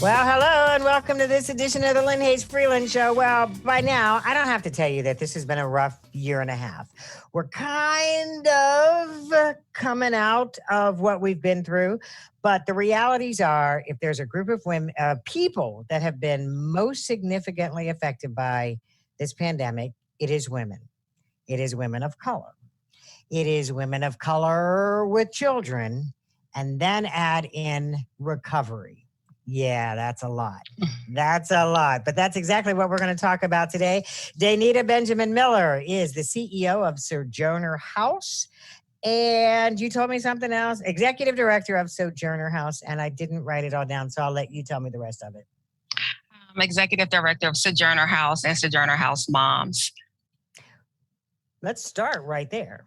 Well, hello and welcome to this edition of the Lynne Hayes Freeland Show. Well, by now, I don't have to tell you that this has been a rough year and a half. We're kind of coming out of what we've been through, but the realities are, if there's a group of women, people that have been most significantly affected by this pandemic, it is women. It is women of color. It is women of color with children, and then add in recovery. Yeah, that's a lot. That's a lot. But that's exactly what we're going to talk about today. Daynita Benjamin Miller is the CEO of Sojourner House. And you told me something else, executive director of Sojourner House, and I didn't write it all down, so I'll let you tell me the rest of it. I'm executive director of Sojourner House and Sojourner House Moms. Let's start right there.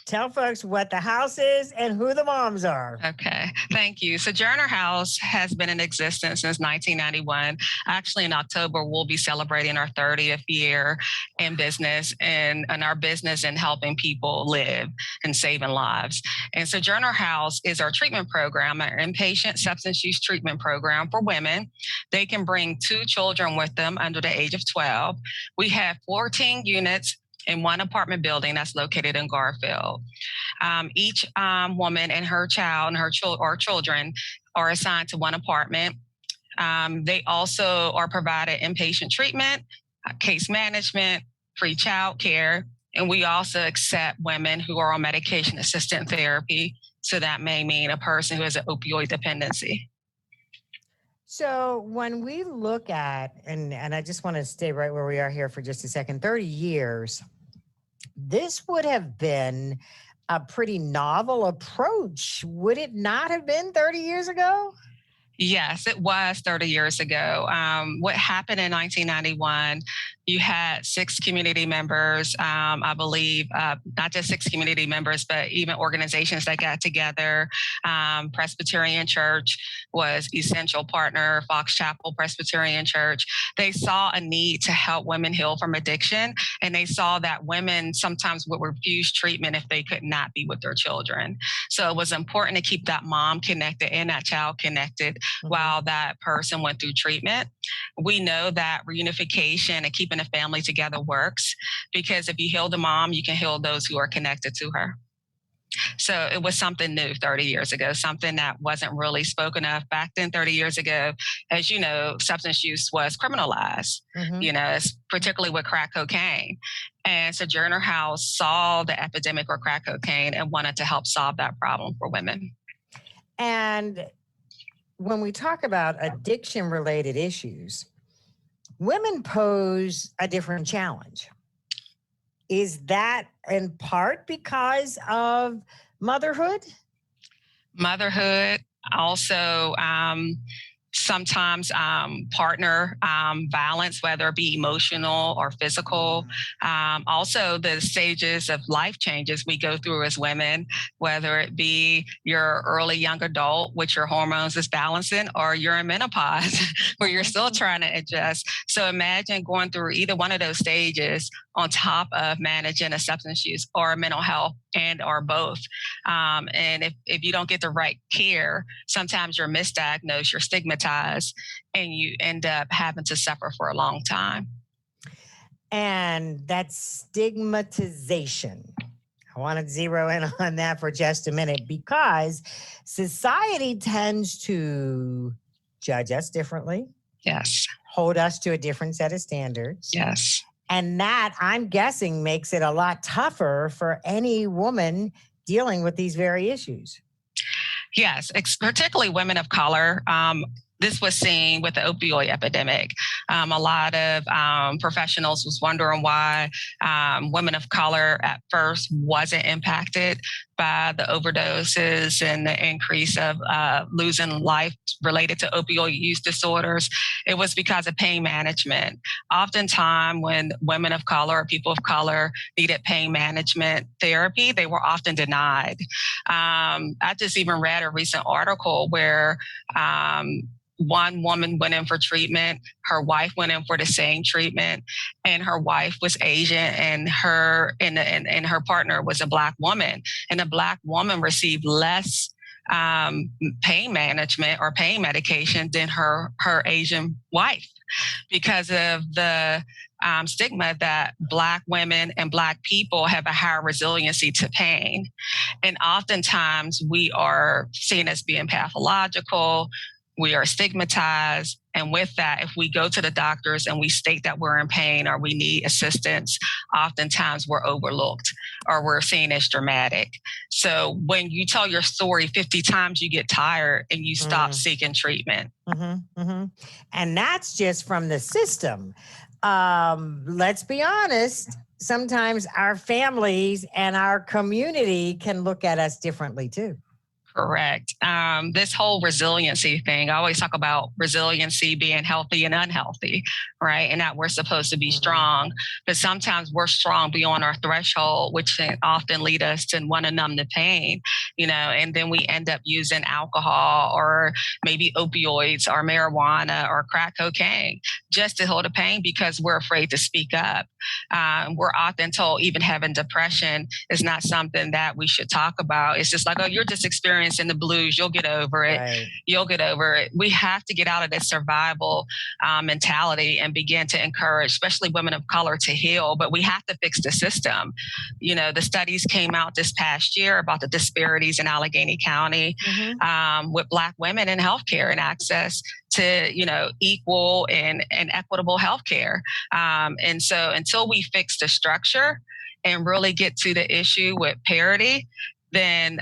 Tell folks what the house is and who the moms are. Okay, thank you. Sojourner House has been in existence since 1991. Actually, in October, we'll be celebrating our 30th year in business and our business in helping people live and saving lives. And Sojourner House is our treatment program, our inpatient substance use treatment program for women. They can bring 2 children with them under the age of 12. We have 14 units in one apartment building that's located in Garfield. Each woman and her child and her children are assigned to one apartment. They also are provided inpatient treatment, case management, free child care, and we also accept women who are on medication-assisted therapy. So that may mean a person who has an opioid dependency. So when we look at, and I just want to stay right where we are here for just a second, 30 years, this would have been a pretty novel approach. Would it not have been 30 years ago? Yes, it was 30 years ago. What happened in 1991, you had 6 community members, I believe, not just 6 community members, but even organizations that got together. Presbyterian Church was essential partner, Fox Chapel Presbyterian Church. They saw a need to help women heal from addiction, and they saw that women sometimes would refuse treatment if they could not be with their children. So it was important to keep that mom connected and that child connected while that person went through treatment. We know that reunification and keeping a family together works, because if you heal the mom, you can heal those who are connected to her. So it was something new 30 years ago, something that wasn't really spoken of back then. 30 years ago, as you know, substance use was criminalized, particularly with crack cocaine. And Sojourner House saw the epidemic of crack cocaine and wanted to help solve that problem for women. And when we talk about addiction-related issues, women pose a different challenge. Is that in part because of motherhood? Motherhood, also sometimes partner violence, whether it be emotional or physical. Also, the stages of life changes we go through as women, whether it be your early young adult, which your hormones is balancing, or you're in menopause, where you're still trying to adjust. So imagine going through either one of those stages on top of managing a substance use or mental health, and or both. And if you don't get the right care, sometimes you're misdiagnosed, you're stigmatized, and you end up having to suffer for a long time. And that stigmatization, I want to zero in on that for just a minute, because society tends to judge us differently. Yes. Hold us to a different set of standards. Yes. And that, I'm guessing, makes it a lot tougher for any woman dealing with these very issues. Yes, particularly women of color. This was seen with the opioid epidemic. A lot of professionals was wondering why women of color at first wasn't impacted by the overdoses and the increase of losing life related to opioid use disorders. It was because of pain management. Oftentimes when women of color or people of color needed pain management therapy, they were often denied. I just even read a recent article where one woman went in for treatment, her wife went in for the same treatment, and her wife was Asian, and her partner was a Black woman, and the Black woman received less pain management or pain medication than her Asian wife, because of the stigma that Black women and Black people have a higher resiliency to pain. And oftentimes we are seen as being pathological, we are stigmatized. And with that, if we go to the doctors and we state that we're in pain or we need assistance, oftentimes we're overlooked or we're seen as dramatic. So when you tell your story 50 times, you get tired and you stop seeking treatment. And that's just from the system. Let's be honest. Sometimes our families and our community can look at us differently too. Correct. This whole resiliency thing, I always talk about resiliency being healthy and unhealthy, right? And that we're supposed to be strong, but sometimes we're strong beyond our threshold, which can often lead us to want to numb the pain, and then we end up using alcohol or maybe opioids or marijuana or crack cocaine just to hold the pain because we're afraid to speak up. We're often told even having depression is not something that we should talk about. It's just like, oh, you're just experiencing the blues. You'll get over it. Right. You'll get over it. We have to get out of this survival mentality and begin to encourage, especially women of color, to heal. But we have to fix the system. The studies came out this past year about the disparities in Allegheny County with Black women in healthcare and access to, equal and equitable healthcare. And so until we fix the structure and really get to the issue with parity, then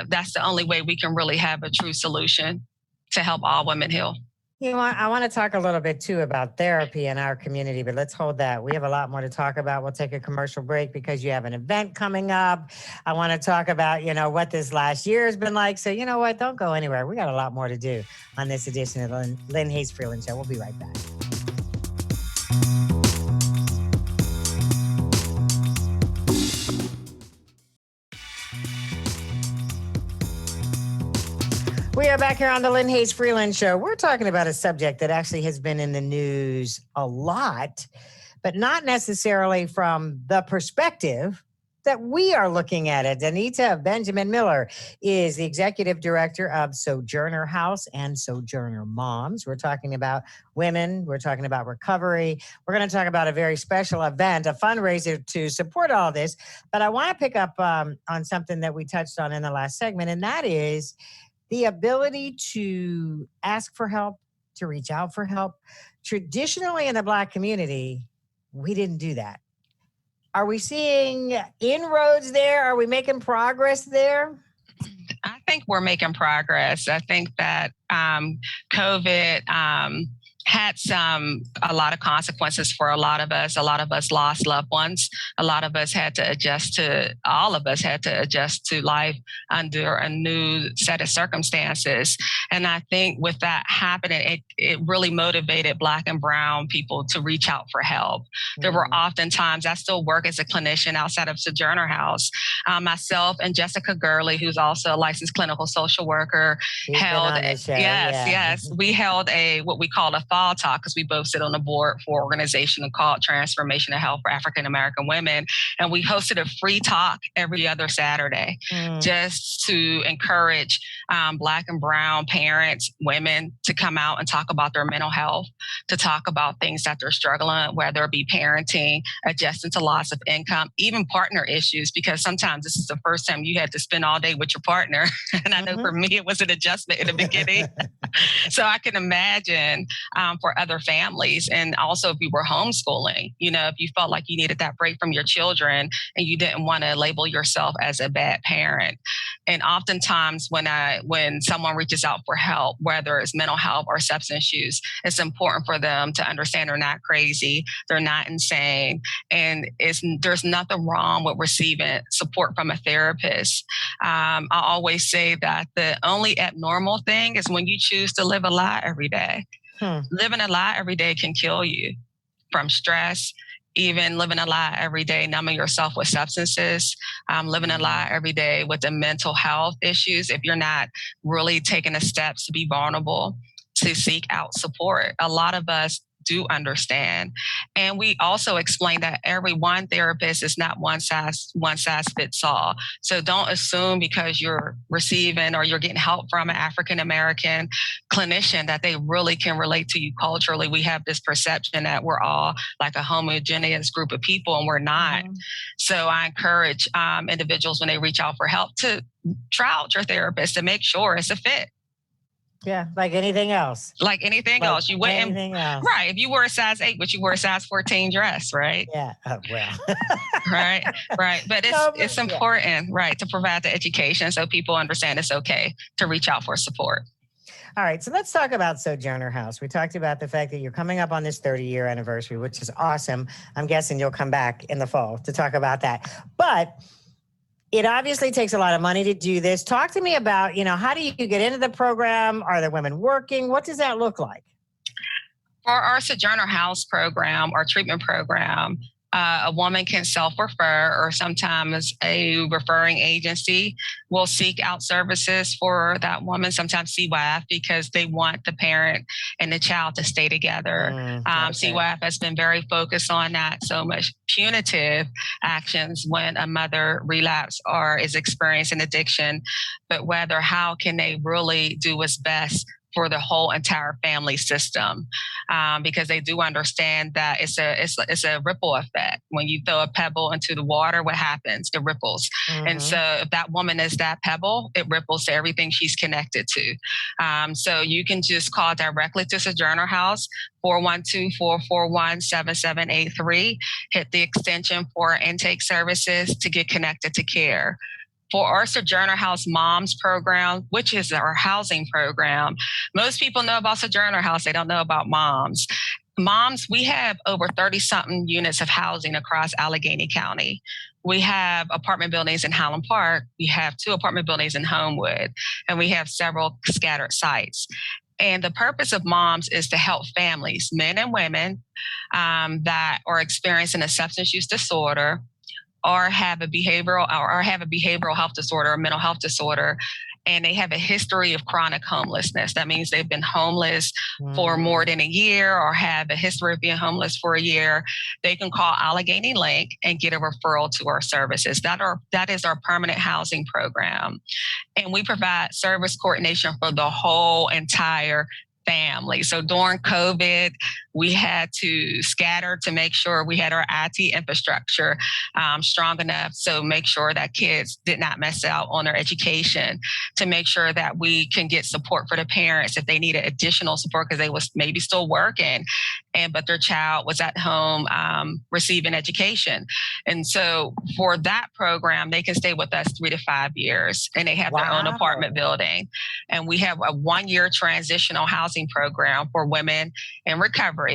that's the only way we can really have a true solution to help all women heal. I want to talk a little bit too about therapy in our community, but let's hold that. We have a lot more to talk about. We'll take a commercial break because you have an event coming up. I want to talk about, what this last year has been like. So you know what? Don't go anywhere. We got a lot more to do on this edition of the Lynne Hayes Freeland Show. We'll be right back. We are back here on the Lynne Hayes Freeland Show. We're talking about a subject that actually has been in the news a lot, but not necessarily from the perspective that we are looking at it. Anita Benjamin Miller is the executive director of Sojourner House and Sojourner Moms. We're talking about women. We're talking about recovery. We're going to talk about a very special event, a fundraiser to support all this. But I want to pick up on something that we touched on in the last segment, and that is the ability to ask for help, to reach out for help. Traditionally in the Black community, we didn't do that. Are we seeing inroads there? Are we making progress there? I think we're making progress. I think that COVID had a lot of consequences for a lot of us. A lot of us lost loved ones. A lot of us had to adjust to life under a new set of circumstances. And I think with that happening, it really motivated Black and Brown people to reach out for help. There were oftentimes, I still work as a clinician outside of Sojourner House. Myself and Jessica Gurley, who's also a licensed clinical social worker, we held what we called a fall talk, because we both sit on the board for an organization called Transformation of Health for African American Women. And we hosted a free talk every other Saturday just to encourage Black and Brown parents, women to come out and talk about their mental health, to talk about things that they're struggling, whether it be parenting, adjusting to loss of income, even partner issues, because sometimes this is the first time you had to spend all day with your partner. And I know for me, it was an adjustment in the beginning. So I can imagine for other families. And also if you were homeschooling, if you felt like you needed that break from your children and you didn't want to label yourself as a bad parent. And oftentimes when someone reaches out for help, whether it's mental health or substance use, it's important for them to understand they're not crazy, they're not insane, and there's nothing wrong with receiving support from a therapist. I always say that the only abnormal thing is when you choose to live a lie every day. Living a lie every day can kill you from stress, even living a lie every day, numbing yourself with substances, living a lie every day with the mental health issues. If you're not really taking the steps to be vulnerable, to seek out support. A lot of us do understand. And we also explain that every one therapist is not one size fits all. So don't assume because you're receiving or you're getting help from an African American clinician that they really can relate to you culturally. We have this perception that we're all like a homogeneous group of people, and we're not. So I encourage individuals when they reach out for help to try out your therapist to make sure it's a fit. Yeah, like anything else. Like anything else. You wouldn't. Anything else. Right. If you were a size 8, but you were a size 14 dress, right? Yeah. Well. Right. But it's important, right, to provide the education so people understand it's okay to reach out for support. All right, so let's talk about Sojourner House. We talked about the fact that you're coming up on this 30-year anniversary, which is awesome. I'm guessing you'll come back in the fall to talk about that. But it obviously takes a lot of money to do this. Talk to me about, how do you get into the program? Are there women working? What does that look like? For our Sojourner House program, our treatment program, a woman can self-refer, or sometimes a referring agency will seek out services for that woman, sometimes CYF, because they want the parent and the child to stay together. CYF has been very focused on not so much punitive actions when a mother relapses or is experiencing addiction, but whether how can they really do what's best for the whole entire family system, because they do understand that it's a ripple effect. When you throw a pebble into the water, what happens? It ripples. And so if that woman is that pebble, it ripples to everything she's connected to. So you can just call directly to Sojourner House, 412-441-7783, hit the extension for intake services to get connected to care. For our Sojourner House Moms program, which is our housing program, most people know about Sojourner House. They don't know about Moms. Moms, we have over 30-something units of housing across Allegheny County. We have apartment buildings in Highland Park. We have 2 apartment buildings in Homewood, and we have several scattered sites. And the purpose of Moms is to help families, men and women, that are experiencing a substance use disorder, or have a behavioral health disorder or mental health disorder, and they have a history of chronic homelessness. That means they've been homeless for more than a year or have a history of being homeless for a year. They can call Allegheny Link and get a referral to our services. That is our permanent housing program. And we provide service coordination for the whole entire family. So during COVID, we had to scatter to make sure we had our IT infrastructure strong enough. So make sure that kids did not miss out on their education, to make sure that we can get support for the parents if they needed additional support because they was maybe still working, but their child was at home receiving education. And so for that program, they can stay with us 3 to 5 years, and they have their own apartment building. And we have a 1-year transitional housing program for women in recovery.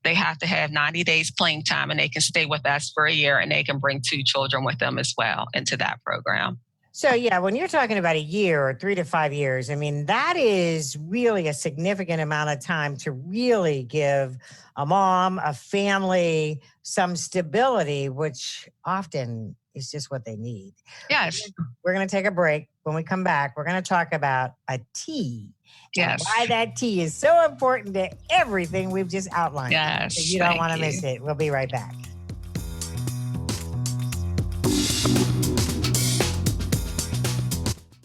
They have to have 90 days clean time, and they can stay with us for a year, and they can bring 2 children with them as well into that program. So yeah, when you're talking about a year or 3 to 5 years, I mean, that is really a significant amount of time to really give a mom, a family, some stability, which often is just what they need. Yes. We're going to take a break. When we come back, we're going to talk about a tea. Yes. Why that tea is so important to everything we've just outlined. Yes. So you don't want to miss it. We'll be right back.